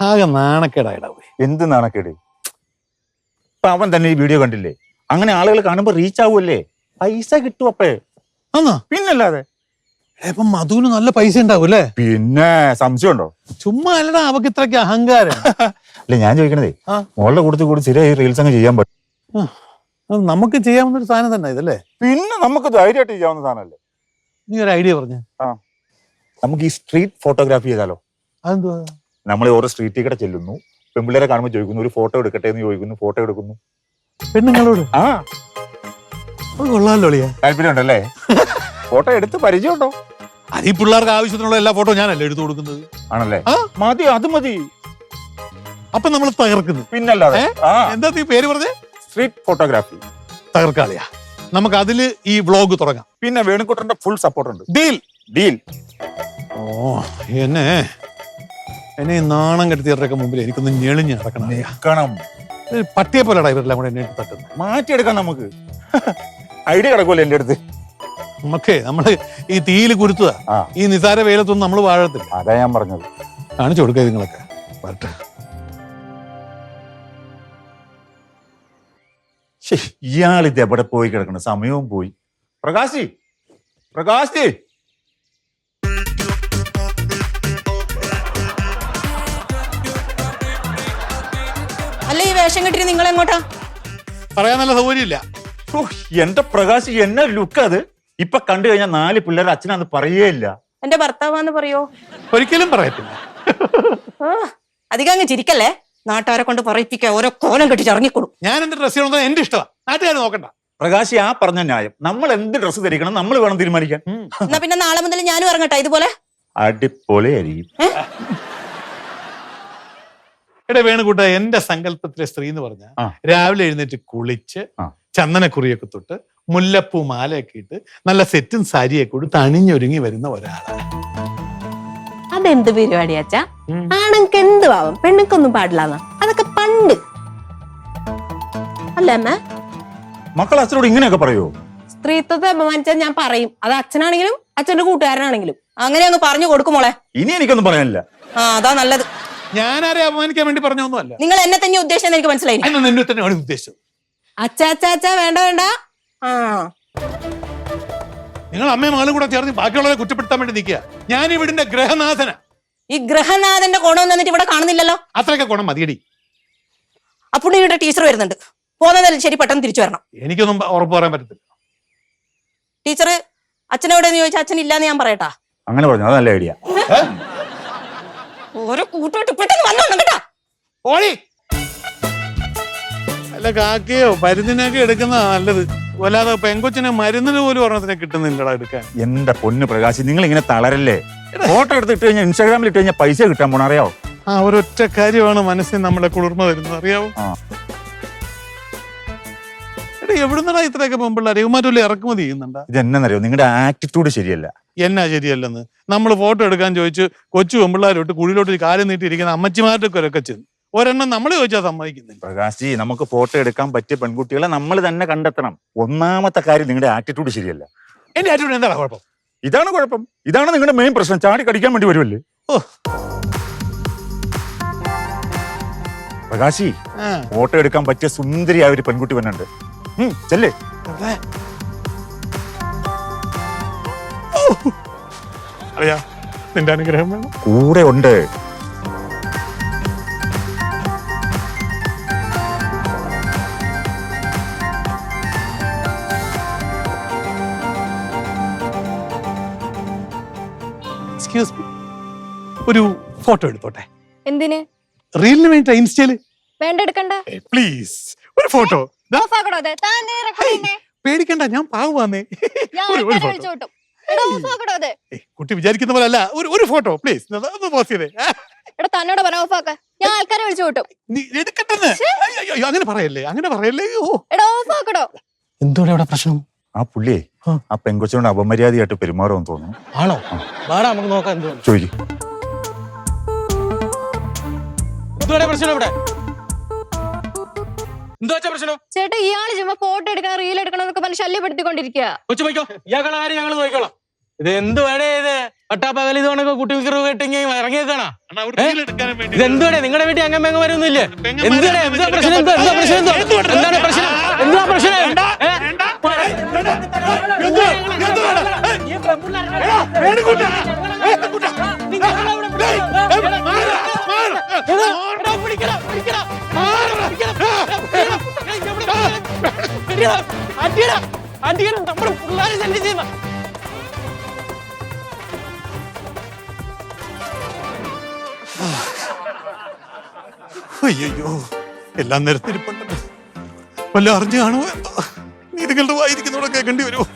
ആകെ നാണക്കേടായിടാ. എന്ത് നാണക്കേട്? ഇപ്പൊ അവൻ തന്നെ ഈ വീഡിയോ കണ്ടില്ലേ? അങ്ങനെ ആളുകൾ കാണുമ്പോ റീച്ച് ആവുമല്ലേ, പൈസ കിട്ടും. അപ്പേ പിന്നല്ലാതെ ഇപ്പൊ മധുവിന് നല്ല പൈസ ഉണ്ടാവും അല്ലേ? പിന്നെ സംശയമുണ്ടോ? ചുമ്മാ അല്ലടാ അവക്ക് ഇത്രയ്ക്ക് അഹങ്കാരം. അല്ല ഞാൻ ചോദിക്കണതേ, മോളുടെ കൂട്ടത്തിൽ കൂടി സ്ഥിരം ഈ റീൽസ് അങ്ങ് ചെയ്യാൻ പറ്റും? നമുക്ക് ചെയ്യാവുന്ന ഒരു സാധനം തന്നെ ഇതല്ലേ? പിന്നെ നമുക്ക് ധൈര്യമായിട്ട് ചെയ്യാവുന്ന സാധനല്ലേ. നീ ഒരു ഐഡിയ പറഞ്ഞ. നമുക്ക് ഈ സ്ട്രീറ്റ് ഫോട്ടോഗ്രാഫി ചെയ്താലോ? അതെന്തുവാ? നമ്മൾ ഓരോ സ്ട്രീറ്റിൽ കൂടെ ചെല്ലുന്നു, പെൺപിള്ളേരെ കാണുമ്പോൾ ചോദിക്കുന്നു, ഒരു ഫോട്ടോ എടുക്കട്ടെ എന്ന് ചോദിക്കുന്നു, ഫോട്ടോ എടുക്കുന്നു. പെണ്ണുങ്ങളോട്? കൊള്ളാലോ. താല്പര്യം ഉണ്ടല്ലേ? ഫോട്ടോ എടുത്ത് പരിചയമുണ്ടോ? അത് ഈ പിള്ളേർക്ക് ആവശ്യത്തിനുള്ള എല്ലാ ഫോട്ടോ ഞാനല്ലേ എടുത്തു കൊടുക്കുന്നത്. ആണല്ലേ? മതി, അത് മതി. അപ്പൊ നമ്മൾ തകർക്കുന്നു. പിന്നല്ലാതെ. എന്താ നീ പേര് പറഞ്ഞേ? Street photography. തകർക്കാളിയാ. നമുക്ക് അതില് ഈ വ്ളോഗ് തുടങ്ങാം. പിന്നെ വേണുക്കുട്ടന്റെ ഫുൾ സപ്പോർട്ട് ഉണ്ട്. Deal deal. ഓ എന്നെ നാണം കെടുത്തിയവരുടെയൊക്കെ മുമ്പിൽ എനിക്കൊന്ന് ഞെളിഞ്ഞ് നടക്കണം. പട്ടിയെ പോലെടാ ഇവരെല്ലാം കൂടെ എന്നെ തട്ടുന്നത്. മാറ്റിയെടുക്കാം നമുക്ക്. ഐഡിയ കിടക്കുമല്ലോ എന്റെ അടുത്ത്. നമ്മള് ഈ തീയിൽ കുരുത്തുക. ഈ നിസാര വെയിലത്തൊന്നും നമ്മൾ വാഴത്തില്ല. അതാ ഞാൻ പറഞ്ഞത്. കാണിച്ചു കൊടുക്കുക നിങ്ങളൊക്കെ. വരട്ടെ. ഇയാളിത് എവിടെ പോയി കിടക്കണം? സമയവും പോയി. പ്രകാശി, പ്രകാശി. അല്ല ഈ വേഷം കെട്ടിട്ട് നിങ്ങൾ എങ്ങോട്ടാ? പറയാൻ നല്ല സൗകര്യമില്ല. എന്റെ പ്രകാശി, എന്നെ ലുക്ക് അത്. ഇപ്പൊ കണ്ടു കഴിഞ്ഞാൽ 4 പിള്ളേർ അച്ഛനാന്ന് പറയേയില്ല. എന്റെ ഭർത്താവാന്ന് പറയോ? ഒരിക്കലും പറയത്തില്ല. അധികം അങ്ങ് ചിരിക്കല്ലേ. നാട്ടുകാരെ കൊണ്ട് പറയിപ്പിക്കുക, ഓരോ കോലം കെട്ടിട്ട് ഇറങ്ങിക്കൊടും. ഞാൻ എന്റെ ഡ്രസ് ചെയ്യണമെന്ന് എന്റെ ഇഷ്ടമാണ്. നാട്ടുകാർ നോക്കണ്ട. പ്രകാശി, ആ പറഞ്ഞ ന്യായം. നമ്മൾ എന്ത് ഡ്രസ്സ് ധരിക്കണം നമ്മൾ വേണം തീരുമാനിക്കാൻ. എന്നാ പിന്നെ നാളെ മുതൽ ഞാനും ഇറങ്ങട്ടെ ഇതുപോലെ? അടിപൊളിയായിരിക്കും. എടാ വേണുകൂട്ട, എന്റെ സങ്കല്പത്തിലെ സ്ത്രീ എന്ന് പറഞ്ഞ രാവിലെ എഴുന്നേറ്റ് കുളിച്ച് ചന്ദനക്കുറിയൊക്കെ തൊട്ട് മുല്ലപ്പൂ മാലയൊക്കെ ഇട്ട് നല്ല സെറ്റും സാരിയൊക്കെ കൊടുത്ത് അണിഞ്ഞൊരുങ്ങി വരുന്ന ഒരാളാണ്. അതെന്ത് പരിപാടിയാച്ചാ? ആണുങ്ങൾക്ക് എന്ത് പാവം, പെണ്ണുക്കൊന്നും പാടില്ലാന്ന. അതൊക്കെ പണ്ട് അല്ലേ അമ്മ? മക്കൾ അച്ഛനോട് ഇങ്ങനെയൊക്കെ പറയുമോ? സ്ത്രീത്വത്തെ അപമാനിച്ചാൽ ഞാൻ പറയും. അത് അച്ഛനാണെങ്കിലും അച്ഛന്റെ കൂട്ടുകാരനാണെങ്കിലും അങ്ങനെ അങ്ങ് പറഞ്ഞു കൊടുക്കുമോളെ. ഇനി എനിക്കൊന്നും പറയാനില്ല. അതാ നല്ലത്. ഞാനാരെ അപമാനിക്കാൻ വേണ്ടി പറഞ്ഞൊന്നുമല്ല. നിങ്ങൾ എന്നെ തന്നെ ഉദ്ദേശിച്ചെന്ന് എനിക്ക് മനസ്സിലായി. നിന്നെ തന്നെയാണ് ഉദ്ദേശിച്ചത്. അച്ഛാ വേണ്ട വേണ്ട. നിങ്ങൾ അമ്മയും മകളും കൂടെ ചേർന്ന് ബാക്കിയുള്ളവരെ കുറ്റപ്പെടുത്താൻ വേണ്ടി നിൽക്കുക. ഞാൻ ഈ വീടിന്റെ ഗ്രഹനാഥനാ. ഈ ഗ്രഹനാഥന്റെ ഗുണം എന്നിട്ട് ഇവിടെ കാണുന്നില്ലല്ലോ. അത്രയൊക്കെ ഗുണം മതിയടി. അപ്പോൾ ഇവിടെ ടീച്ചർ വരുന്നുണ്ട്. പോകുന്നതല്ലേ ശരി, പെട്ടെന്ന് തിരിച്ചു വരണം. എനിക്കൊന്നും ഉറപ്പ് പറയാൻ പറ്റത്തില്ല. ടീച്ചർ അച്ഛനെവിടെയെന്ന് ചോദിച്ചാൽ അച്ഛൻ ഇല്ലാന്ന് ഞാൻ പറയട്ടാ? അങ്ങനെ പറഞ്ഞു, അത് നല്ല ഐഡിയ. ഓരോ കൂട്ടുമായിട്ട് പെട്ടെന്ന് വന്നോണം കേട്ടാ. ഓടി അല്ല കാക്കയോ പരുന്നിനൊക്കെ എടുക്കുന്നതാ നല്ലത്. വല്ലാതെ പെങ്കൊച്ചിനെ മരുന്നിന് പോലും ഒരെണ്ണത്തിനെ കിട്ടുന്നില്ലടാ എടുക്കാൻ. എന്റെ പൊന്ന് പ്രകാശ്, നിങ്ങൾ ഇങ്ങനെ തളരല്ലേ. ഫോട്ടോ എടുത്തിട്ട് കഴിഞ്ഞാൽ ഇൻസ്റ്റാഗ്രാമിൽ ഇട്ട് കഴിഞ്ഞാൽ പൈസ കിട്ടാൻ പോണ അറിയാവോ? ഒരൊറ്റ കാര്യമാണ് മനസ്സിന് നമ്മളെ കുളിർമ തരുന്നത്, അറിയാവോ? എടാ എവിടുന്നടാ ഇത്രയൊക്കെ പെമ്പിള്ളേരെ ഇവന്മാരല്ലേ ഇറക്കുമതി ചെയ്യുന്നുണ്ടാ? ഇത് എന്നറിയോ, നിങ്ങളുടെ ആറ്റിറ്റ്യൂഡ് ശരിയല്ല. എന്നാ ശരിയല്ലെന്ന്? നമ്മൾ ഫോട്ടോ എടുക്കാൻ ചോദിച്ചു കൊച്ചു പെമ്പിള്ളേരോട്ട് കുഴിയിലോട്ട് കാര്യം നീട്ടിയിരിക്കുന്ന അമ്മച്ചിമാരുടെ ഒക്കെ ചെന്ന് ഒരെണ്ണം നമ്മൾ ചോദിച്ചാൽ സമ്മതിക്കുന്നില്ല. പ്രകാശ്, നമുക്ക് ഫോട്ടോ എടുക്കാൻ പറ്റിയ പെൺകുട്ടികളെ നമ്മൾ തന്നെ കണ്ടെത്തണം. ഒന്നാമത്തെ കാര്യം നിങ്ങളുടെ ആറ്റിറ്റ്യൂഡ് ശരിയല്ല. എന്റെ ആറ്റിറ്റ്യൂഡ് എന്താണ് കുഴപ്പം? ഇതാണ് കുഴപ്പം. ഇതാണ് നിങ്ങളുടെ മെയിൻ പ്രശ്നം. ചാടി കടിക്കാൻ വേണ്ടി വരുമല്ലേ. പ്രകാശി, ഫോട്ടോ എടുക്കാൻ പറ്റിയ സുന്ദരിയായ ഒരു പെൺകുട്ടി വന്നുണ്ട്. ചെല്ലേ. അറിയാ, നിന്റെ അനുഗ്രഹം വേണം. കൂടെ ഉണ്ട്. ഒരു ഫോട്ടോ എടുത്തോട്ടെ? എന്തിന്? റീലിന് വേണ്ടി ഇൻസ്റ്റയില്. വേണ്ട, എടുക്കണ്ട പ്ലീസ്. ഒരു ഫോട്ടോ. പേടിക്കണ്ട, ഞാൻ പാവന്നേ. കുട്ടി വിചാരിക്കുന്ന പോലെ അല്ല. ഒരു ഫോട്ടോ പ്ലീസ്. തന്നോട് പറ ഓഫാക്ക. ഞാൻ ആൾക്കാരെ വിളിച്ചു കൂട്ടും. എടുക്കട്ടെ. അങ്ങനെ പറയല്ലേ, അങ്ങനെ പറയല്ലേ. എന്തോടെ അവിടെ പ്രശ്നം? ആ പുള്ളിയെ ആ പെങ്കൊച്ചോണ്ട് അപമര്യാദയായിട്ട് പെരുമാറുമെന്ന് തോന്നുന്നു. ആണോ? വേണം, നമുക്ക് നോക്കാം. എന്തോ ചോദിക്കും. പ്രശ്നം ഇവിടെ എന്താ പ്രശ്നം? ചേട്ടാ, ഇയാള് ചുമ്മാ ഫോട്ടോ എടുക്കണം, റീൽ എടുക്കണം എന്നൊക്കെ പറഞ്ഞ് ശല്യപ്പെടുത്തിക്കൊണ്ടിരിക്കുക. കൊച്ചു പോയിക്കോ, ഇയാളുടെ കാര്യം ഞങ്ങൾ നോക്കിക്കോളാം. ഇത് എന്തുവാടേ ഇത് പട്ടാപ്പകൽ ഇത് കണക്ക് കുട്ടികൾക്ക് കേട്ടെങ്കിൽ ഇറങ്ങിയേക്കാണാ ഇത് എന്തുവാടേ നിങ്ങളുടെ വീട്ടിൽ അങ്ങ് വരുന്നില്ലേ എന്തുവാടേ എന്താ പ്രശ്നം എന്താ പ്രശ്നം എന്താണ് പ്രശ്നം എന്താ പ്രശ്നം നമ്മുടെ പിള്ളേരെ ശല്യം ചെയ്യുന്ന അയ്യോ എല്ലാം നിരത്തിരിപ്പുണ്ടല്ലോ വല്ല അറിഞ്ഞു കാണുമോ എന്തോ നീതികളുടെ വായിരിക്കുന്നവിടെ കേൾക്കേണ്ടി വരുമോ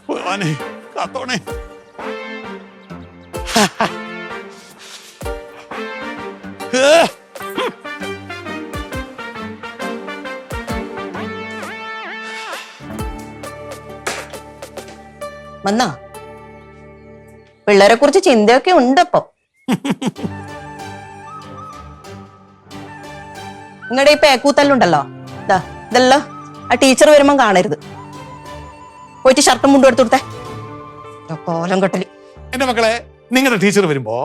ഭഗവാനെ കാത്തോണേ വന്നാ പിള്ളേരെ കുറിച്ച് ചിന്തയൊക്കെ ഉണ്ടപ്പോ നിങ്ങളുടെ ഈ പേക്കൂത്തല്ലുണ്ടല്ലോ ഇതല്ലോ ആ ടീച്ചർ വരുമ്പോ കാണരുത് പോയിട്ട് ഷർട്ടും മുണ്ടും എടുത്തു കൊടുത്തേ കോലം കെട്ടല്. എന്റെ മക്കളെ നിങ്ങളുടെ ടീച്ചർ വരുമ്പോ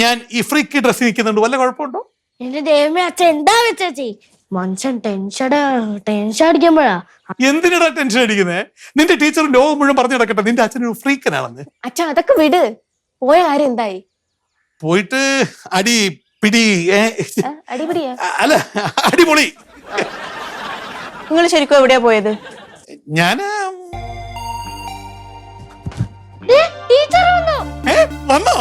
ഞാൻ ഈ ഫ്രീക്ക് ഡ്രസ് നിൽക്കുന്നുണ്ട് വല്ല കുഴപ്പമുണ്ടോ? എന്റെ ദൈവമേ അച്ഛൻ എന്താ വെച്ചേച്ചി മനുഷ്യൻ ടെൻഷൻ അടിക്കുമ്പോഴാ. എന്തിനാ ടെൻഷൻ അടിക്കുന്നേ? നിന്റെ ടീച്ചർ ലോകം മുഴുവൻ പറഞ്ഞു കിടക്കട്ടെ നിന്റെ അച്ഛനൊരു ഫ്രീക്കനാണെന്ന്. അച്ഛൻ അതൊക്കെ വിട്, പോയ കാര്യം എന്തായി? പോയിട്ട് അടി പിടി അടിപിടിയാ? അല്ല അടിപൊളി. നിങ്ങൾ ശരിക്കും എവിടെയാ പോയത്? ഞാന് ടീച്ചർ വന്നു. വന്നോ?